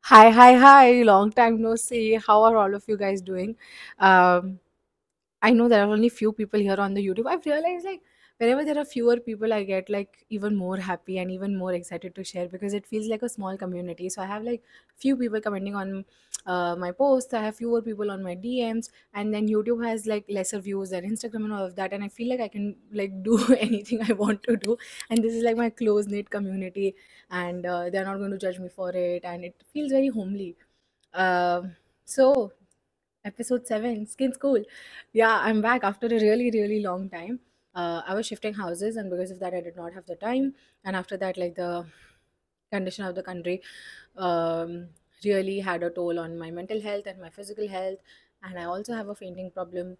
Hi, hi, hi. Long time no see. How are all of you guys doing? Um, I know there are only few people here on the YouTube. I've realized like whenever there are fewer people, I get like even more happy and even more excited to share because it feels like a small community. So I have like few people commenting on my posts. I have fewer people on my DMs, and then YouTube has like lesser views than Instagram and all of that. And I feel like I can like do anything I want to do. And this is like my close knit community, and they're not going to judge me for it, and it feels very homely. So episode 7, Skin School. Yeah, I'm back after a really, really long time. I was shifting houses, and because of that, I did not have the time. And after that, like the condition of the country um, really had a toll on my mental health and my physical health. And I also have a fainting problem,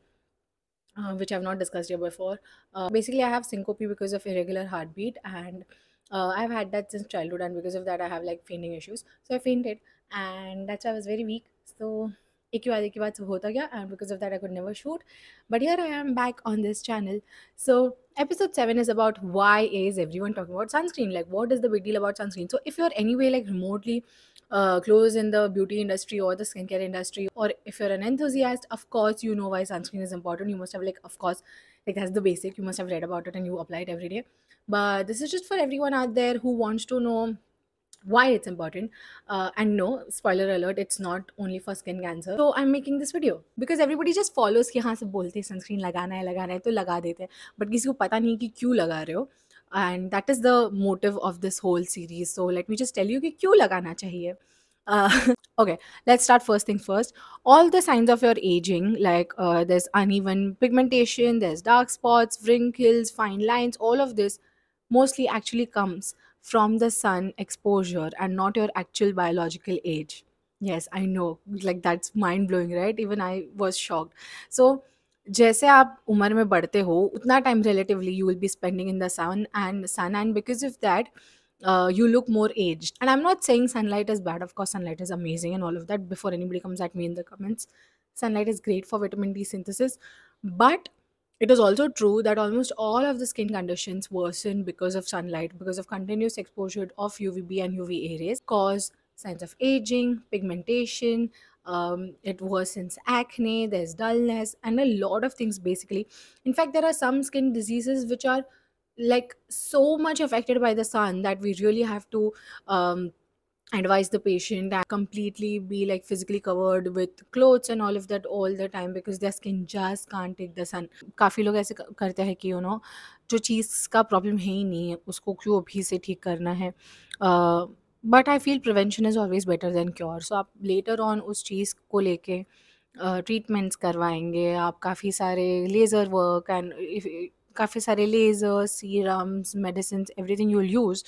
which I've not discussed here before. Basically, I have syncope because of irregular heartbeat, and I've had that since childhood. And because of that, I have like fainting issues. So I fainted, and that's why I was very weak. So एक के बाद सब होता गया, and because of that, I could never shoot. But here I am back on this channel. So episode 7 is about why is everyone talking about sunscreen? Like, what is the big deal about sunscreen? So if you're anyway like remotely close in the beauty industry or the skincare industry, or if you're an enthusiast, of course you know why sunscreen is important. You must have like, of course, like that's the basic. You must have read about it and you apply it every day. But this is just for everyone out there who wants to know why it's important. And no, spoiler alert, it's not only for skin cancer. So I'm making this video because everybody just follows कि हाँ सब बोलते हैं sunscreen लगाना है तो लगा देते हैं, बट किसी को पता नहीं कि क्यों लगा रहे हो. And that is the motive of this whole series. So let me just tell you कि क्यों लगाना चाहिए. Okay, let's start first things first. All the signs of your aging, like there's uneven pigmentation, there's dark spots, wrinkles, fine lines, all of this mostly actually comes from the sun exposure and not your actual biological age. Yes, I know, like that's mind blowing, right? Even I was shocked. So जैसे आप उम्र में बढ़ते हो उतना time relatively you will be spending in the sun, and because of that you look more aged. And I'm not saying sunlight is bad. Of course, sunlight is amazing and all of that. Before anybody comes at me in the comments, sunlight is great for vitamin D synthesis. But it is also true that almost all of the skin conditions worsen because of sunlight, because of continuous exposure of UVB and UVA rays, cause signs of aging, pigmentation. It worsens acne, there's dullness, and a lot of things basically. In fact, there are some skin diseases which are like so much affected by the sun that we really have to um, advise the patient and completely be like physically covered with clothes and all of that all the time because their skin just can't take the sun. काफ़ी लोग ऐसे करते हैं कि जो चीज़ का problem है ही नहीं है उसको क्यों अभी से ठीक करना है. But I feel prevention is always better than cure. So आप लेटर ऑन उस चीज़ को लेके ट्रीटमेंट्स करवाएंगे आप, काफ़ी सारे लेज़र वर्क एंड काफ़ी सारे lasers, serums, medicine, everything you will use.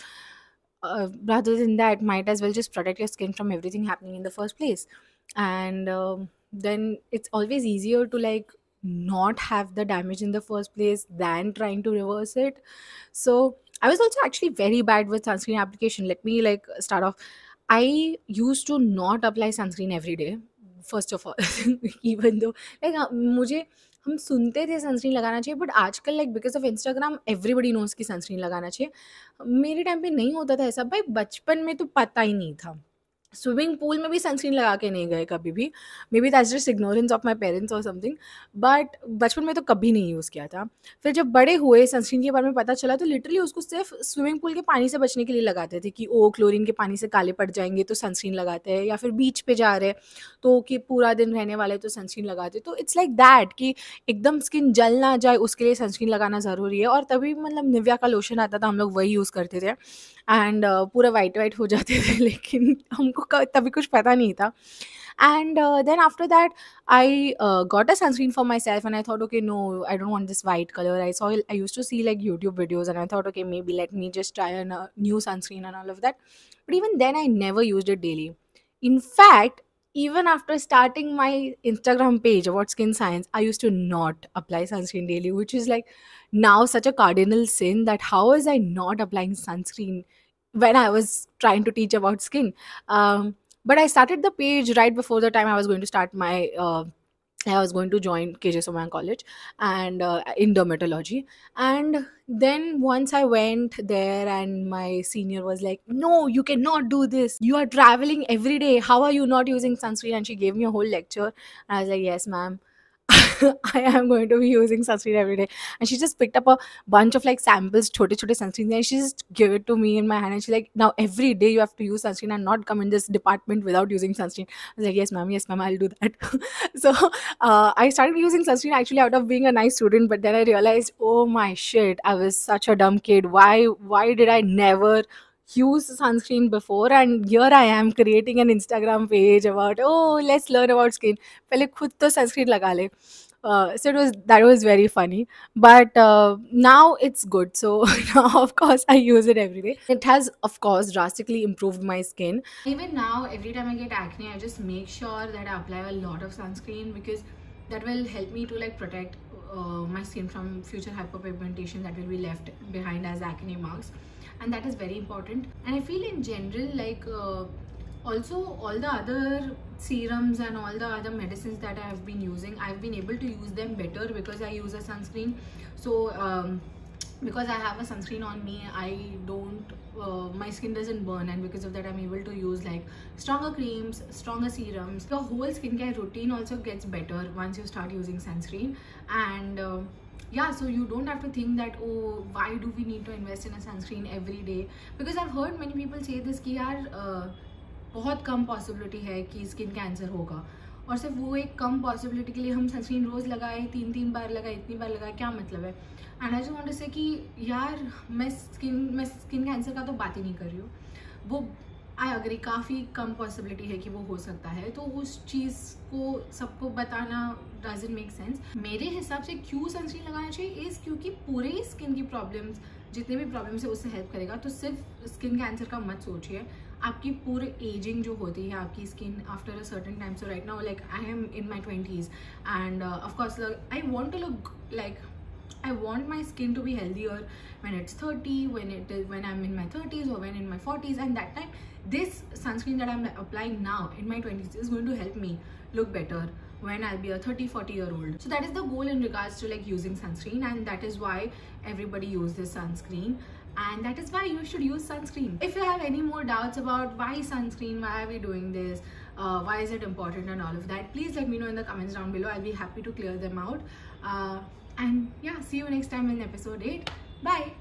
Rather than that, might as well just protect your skin from everything happening in the first place. And then it's always easier to like not have the damage in the first place than trying to reverse it. So I was also actually very bad with sunscreen application. Let me like start off. I used to not apply sunscreen every day, first of all. Even though like मुझे हम सुनते थे sunscreen लगाना चाहिए, but आजकल like because of Instagram everybody knows की sunscreen लगाना चाहिए. मेरे टाइम पे नहीं होता था ऐसा भाई, बचपन में तो पता ही नहीं था. स्विमिंग पूल में भी सनस्क्रीन लगा के नहीं गए कभी भी. May be that's just ignorance of my parents और समथिंग. बट बचपन में तो कभी नहीं यूज़ किया था. फिर जब बड़े हुए सनस्क्रीन के बारे में पता चला तो लिटरली उसको सिर्फ स्विमिंग पूल के पानी से बचने के लिए लगाते थे कि ओ क्लोरीन के पानी से काले पड़ जाएंगे तो सनस्क्रीन लगाते हैं, या फिर बीच पे जा रहे हैं तो कि पूरा दिन रहने वाले तो सनस्क्रीन लगाते. तो इट्स लाइक दैट कि एकदम स्किन जल ना जाए उसके लिए सनस्क्रीन लगाना ज़रूरी है. और तभी मतलब निविया का लोशन आता था, हम लोग वही यूज़ करते थे. एंड पूरा वाइट वाइट हो जाते थे लेकिन हमको तभी कुछ पता नहीं था. And then after that I got a sunscreen for myself and I thought, okay, no, I don't want this white color. I used to see like YouTube videos and I thought, okay, maybe let me just try a new sunscreen and all of that. But even then I never used it daily. In fact, even after starting my Instagram page about skin science, I used to not apply sunscreen daily, which is like now such a cardinal sin that how was I not applying sunscreen when I was trying to teach about skin. But I started the page right before the time I was going to start my I was going to join KJ Soman College and in dermatology. And then once I went there, and my senior was like, "No, you cannot do this. You are traveling every day. How are you not using sunscreen?" And she gave me a whole lecture. And I was like, "Yes, ma'am." I am going to be using sunscreen every day. And she just picked up a bunch of like samples, chote chote sunscreen, and she just gave it to me in my hand. And she's like, "Now every day you have to use sunscreen and not come in this department without using sunscreen." I was like, yes, ma'am, I'll do that." So I started using sunscreen actually out of being a nice student, but then I realized, oh my shit, I was such a dumb kid. Why did I never use sunscreen before? And here I am creating an Instagram page about, oh, let's learn about skin. पहले खुद तो sunscreen लगा ले. So that was very funny, but now it's good. So now of course I use it every day. It has of course drastically improved my skin. Even now, every time I get acne, I just make sure that I apply a lot of sunscreen, because that will help me to like protect my skin from future hyperpigmentation that will be left behind as acne marks, and that is very important. And I feel in general like also all the other serums and all the other medicines that I have been using, I've been able to use them better because I use a sunscreen. So because I have a sunscreen on me, I don't my skin doesn't burn, and because of that I'm able to use like stronger creams, stronger serums. Your whole skincare routine also gets better once you start using sunscreen. And yeah, so you don't have to think that, oh, why do we need to invest in a sunscreen every day? Because I've heard many people say this कि यार बहुत कम possibility है कि skin cancer होगा, और सिर्फ वो एक कम पॉसिबिलिटी के लिए हम सनस्क्रीन रोज़ लगाए, 3 बार लगाए, इतनी बार लगाए, क्या मतलब है? And I just want to say कि यार मैं स्किन कैंसर का तो बात ही नहीं कर रही हूँ, वो आई अग्री काफ़ी कम पॉसिबिलिटी है कि वो हो सकता है, तो उस चीज़ को सबको बताना डजंट मेक सेंस। मेरे हिसाब से क्यों सनस्क्रीन लगाना चाहिए इस क्योंकि पूरे स्किन की प्रॉब्लम्स, जितने भी प्रॉब्लम्स है उससे हेल्प करेगा। तो सिर्फ स्किन कैंसर का मत सोचिए, आपकी पूरे एजिंग जो होती है आपकी skin after a certain time. So right now like I am in my 20s and of course I want to look like I want my skin to be healthier when it's 30, when I'm in my 30s, or when in my 40s, and that time this sunscreen that I'm applying now in my 20s is going to help me look better when I'll be a 30-40-year-old. So that is the goal in regards to like using sunscreen, and that is why everybody uses sunscreen, and that is why you should use sunscreen. If you have any more doubts about why sunscreen, why are we doing this, why is it important and all of that, please let me know in the comments down below. I'll be happy to clear them out. And yeah, see you next time in episode 8. Bye.